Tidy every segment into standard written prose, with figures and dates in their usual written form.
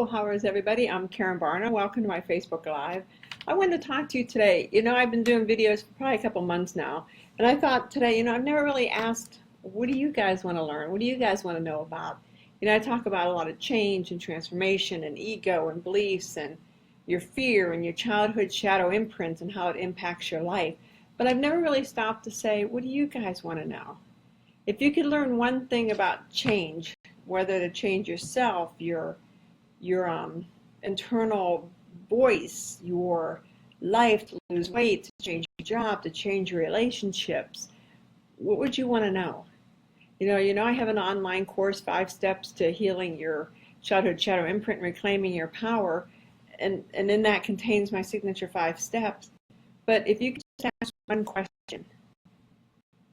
Hello, how is everybody? I'm Karen Barna. Welcome to my Facebook Live. I wanted to talk to you today. I've been doing videos for probably a couple months now, and I thought today, I've never really asked, what do you guys want to learn? What do you guys want to know about? I talk about a lot of change and transformation and ego and beliefs and your fear and your childhood shadow imprints and how it impacts your life. But I've never really stopped to say, what do you guys want to know? If you could learn one thing about change, whether to change yourself, your internal voice, your life, to lose weight, to change your job, to change your relationships, what would you want to know? I have an online course, 5 Steps to Healing Your Childhood Shadow Imprint and Reclaiming Your Power, and in that contains my signature 5 steps. But if you could just ask one question,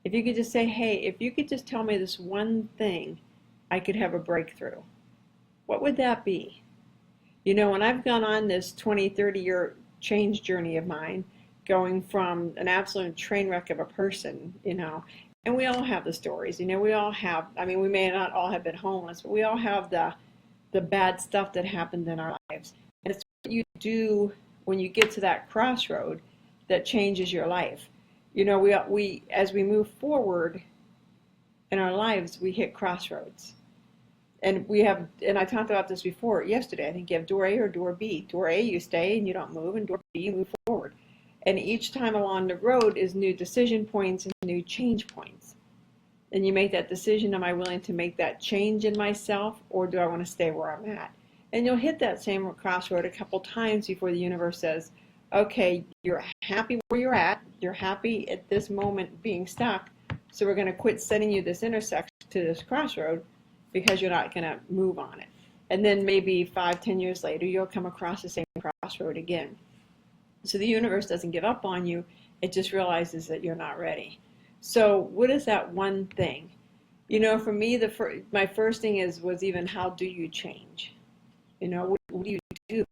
if you could just say, hey, if you could just tell me this one thing, I could have a breakthrough. What would that be? When I've gone on this 20, 30-year change journey of mine, going from an absolute train wreck of a person, and we all have the stories, we all have, we may not all have been homeless, but we all have the bad stuff that happened in our lives. And it's what you do when you get to that crossroad that changes your life. We as we move forward in our lives, we hit crossroads. And I talked about this before yesterday. I think you have door A or door B. Door A, you stay and you don't move, and door B, you move forward. And each time along the road is new decision points and new change points. And you make that decision, am I willing to make that change in myself, or do I want to stay where I'm at? And you'll hit that same crossroad a couple times before the universe says, okay, you're happy where you're at, you're happy at this moment being stuck, so we're going to quit sending you this intersection to this crossroad, because you're not going to move on it. And then maybe 5, 10 years later, you'll come across the same crossroad again. So the universe doesn't give up on you. It just realizes that you're not ready. So what is that one thing? For me, my first thing was even, how do you change? What do you do?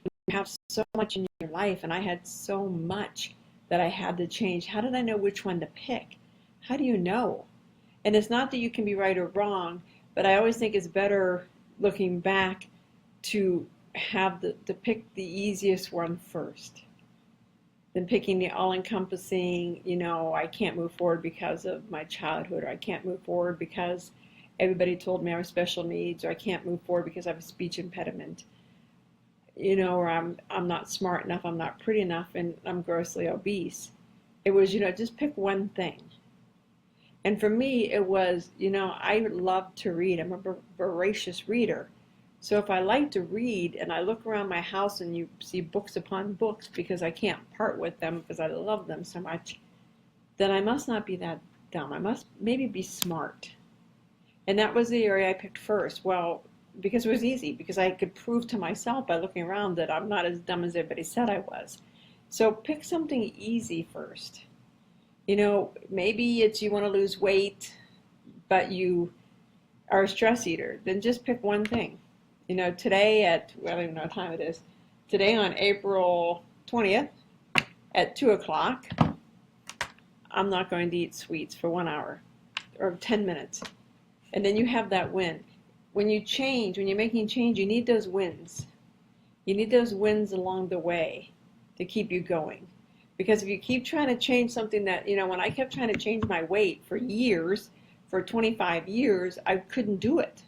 You have so much in your life, and I had so much that I had to change. How did I know which one to pick? How do you know? And it's not that you can be right or wrong, but I always think it's better looking back to pick the easiest one first than picking the all-encompassing, I can't move forward because of my childhood, or I can't move forward because everybody told me I was special needs, or I can't move forward because I have a speech impediment, or I'm not smart enough, I'm not pretty enough, and I'm grossly obese. It was, just pick one thing. And for me, it was, I love to read. I'm a voracious reader. So if I like to read and I look around my house and you see books upon books because I can't part with them because I love them so much, then I must not be that dumb. I must maybe be smart. And that was the area I picked first. Well, because it was easy, because I could prove to myself by looking around that I'm not as dumb as everybody said I was. So pick something easy first. Maybe it's you want to lose weight, but you are a stress eater. Then just pick one thing. Today I don't even know what time it is. Today on April 20th at 2 o'clock, I'm not going to eat sweets for 1 hour or 10 minutes. And then you have that win. When you're making change, you need those wins. You need those wins along the way to keep you going. Because if you keep trying to change something that, when I kept trying to change my weight for years, for 25 years, I couldn't do it.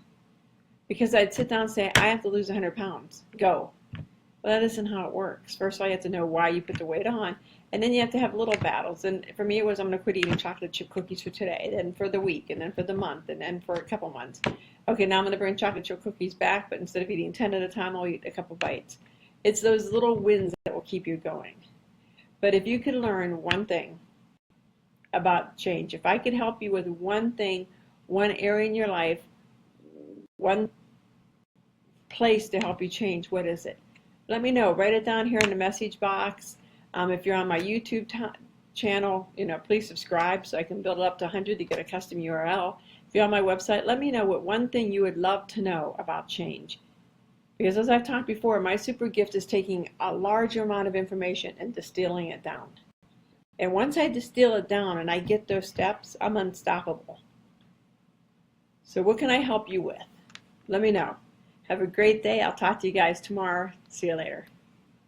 Because I'd sit down and say, I have to lose 100 pounds. Go. Well, that isn't how it works. First of all, you have to know why you put the weight on. And then you have to have little battles. And for me, it was, I'm going to quit eating chocolate chip cookies for today, then for the week, and then for the month, and then for a couple months. Okay, now I'm going to bring chocolate chip cookies back, but instead of eating 10 at a time, I'll eat a couple bites. It's those little wins that will keep you going. But if you could learn one thing about change, if I could help you with one thing, one area in your life, one place to help you change, what is it? Let me know. Write it down here in the message box. If you're on my YouTube channel, please subscribe so I can build it up to 100 to get a custom URL. If you're on my website, let me know what one thing you would love to know about change. Because as I've talked before, my super gift is taking a large amount of information and distilling it down. And once I distill it down and I get those steps, I'm unstoppable. So what can I help you with? Let me know. Have a great day. I'll talk to you guys tomorrow. See you later.